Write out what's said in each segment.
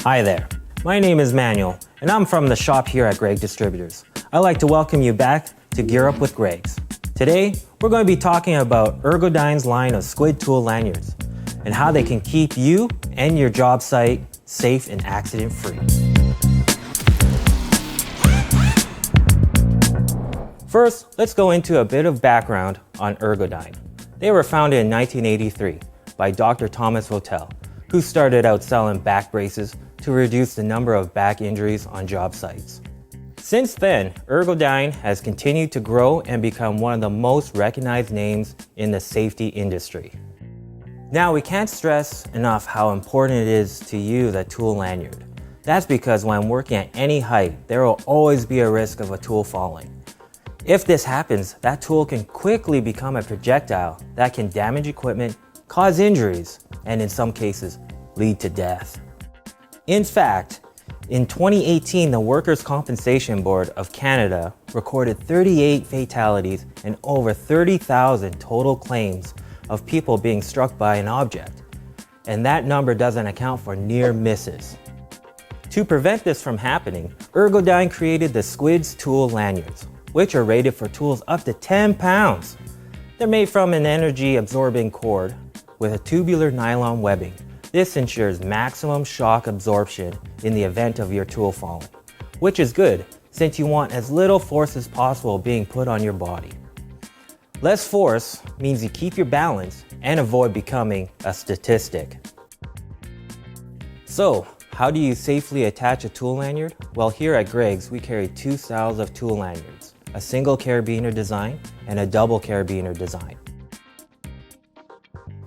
Hi there, my name is Manuel, and I'm from the shop here at Gregg Distributors. I'd like to welcome you back to Gear Up with Greggs. Today, we're going to be talking about ERGODYNE's line of squid tool lanyards and how they can keep you and your job site safe and accident-free. First, let's go into a bit of background on ERGODYNE. They were founded in 1983 by Dr. Thomas Votel, who started out selling back braces to reduce the number of back injuries on job sites. Since then, ERGODYNE has continued to grow and become one of the most recognized names in the safety industry. Now, we can't stress enough how important it is to use a tool lanyard. That's because when working at any height, there will always be a risk of a tool falling. If this happens, that tool can quickly become a projectile that can damage equipment, cause injuries, and in some cases, lead to death. In fact, in 2018, the Workers' Compensation Board of Canada recorded 38 fatalities and over 30,000 total claims of people being struck by an object. And that number doesn't account for near misses. To prevent this from happening, ERGODYNE created the Squids Tool Lanyards, which are rated for tools up to 10 pounds. They're made from an energy-absorbing cord with a tubular nylon webbing. This ensures maximum shock absorption in the event of your tool falling, which is good since you want as little force as possible being put on your body. Less force means you keep your balance and avoid becoming a statistic. So, how do you safely attach a tool lanyard? Well, here at Gregg's, we carry two styles of tool lanyards, a single carabiner design and a double carabiner design.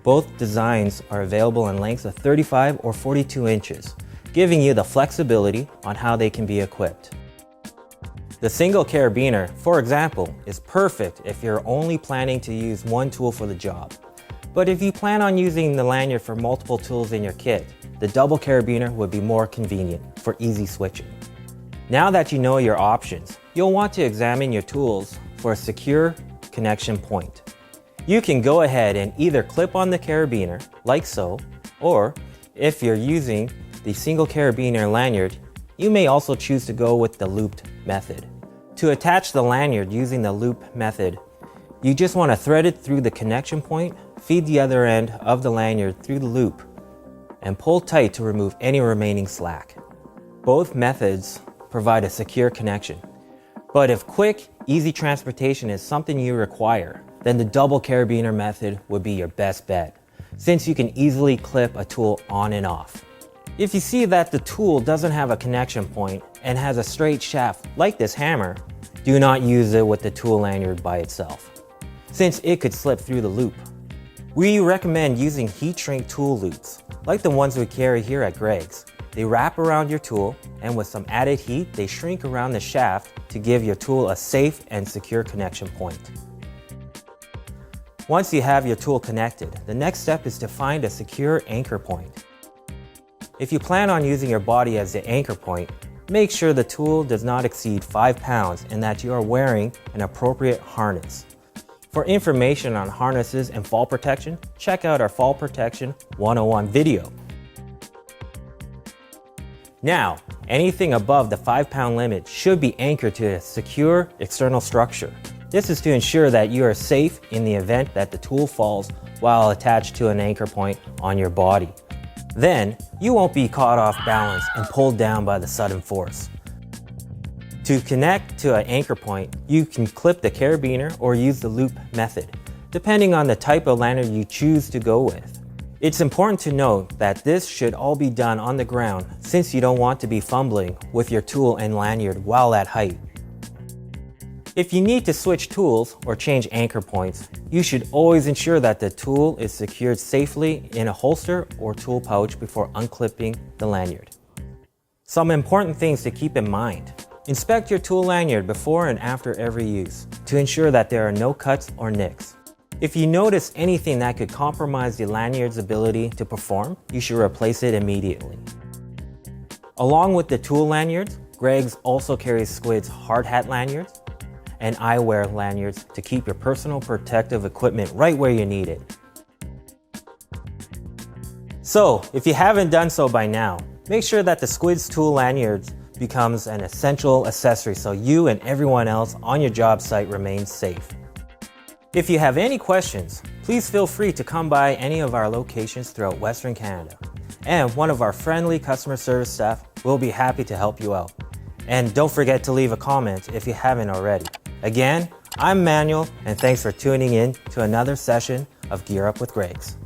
Both designs are available in lengths of 35 or 42 inches, giving you the flexibility on how they can be equipped. The single carabiner, for example, is perfect if you're only planning to use one tool for the job. But if you plan on using the lanyard for multiple tools in your kit, the double carabiner would be more convenient for easy switching. Now that you know your options, you'll want to examine your tools for a secure connection point. You can go ahead and either clip on the carabiner, like so, or if you're using the single carabiner lanyard, you may also choose to go with the looped method. To attach the lanyard using the loop method, you just want to thread it through the connection point, feed the other end of the lanyard through the loop, and pull tight to remove any remaining slack. Both methods provide a secure connection. But if quick, easy transportation is something you require, then the double carabiner method would be your best bet, since you can easily clip a tool on and off. If you see that the tool doesn't have a connection point and has a straight shaft like this hammer, do not use it with the tool lanyard by itself, since it could slip through the loop. We recommend using heat shrink tool loops, like the ones we carry here at Gregg's. They wrap around your tool, and with some added heat, they shrink around the shaft to give your tool a safe and secure connection point. Once you have your tool connected, the next step is to find a secure anchor point. If you plan on using your body as the anchor point, make sure the tool does not exceed 5 pounds and that you are wearing an appropriate harness. For information on harnesses and fall protection, check out our Fall Protection 101 video. Now, anything above the 5-pound limit should be anchored to a secure external structure. This is to ensure that you are safe in the event that the tool falls while attached to an anchor point on your body. Then, you won't be caught off balance and pulled down by the sudden force. To connect to an anchor point, you can clip the carabiner or use the loop method, depending on the type of lanyard you choose to go with. It's important to note that this should all be done on the ground, since you don't want to be fumbling with your tool and lanyard while at height. If you need to switch tools or change anchor points, you should always ensure that the tool is secured safely in a holster or tool pouch before unclipping the lanyard. Some important things to keep in mind. Inspect your tool lanyard before and after every use to ensure that there are no cuts or nicks. If you notice anything that could compromise the lanyard's ability to perform, you should replace it immediately. Along with the tool lanyards, Gregg's also carries Squid's HARDHAT lanyards and EYEWEAR lanyards to keep your personal protective equipment right where you need it. So, if you haven't done so by now, Make sure that the Squids tool lanyards becomes an essential accessory so you and everyone else on your job site remains safe. If you have any questions, please feel free to come by any of our locations throughout Western Canada, and one of our friendly customer service staff will be happy to help you out. And don't forget to leave a comment if you haven't already. Again, I'm Manuel, and thanks for tuning in to another session of Gear Up with Greggs.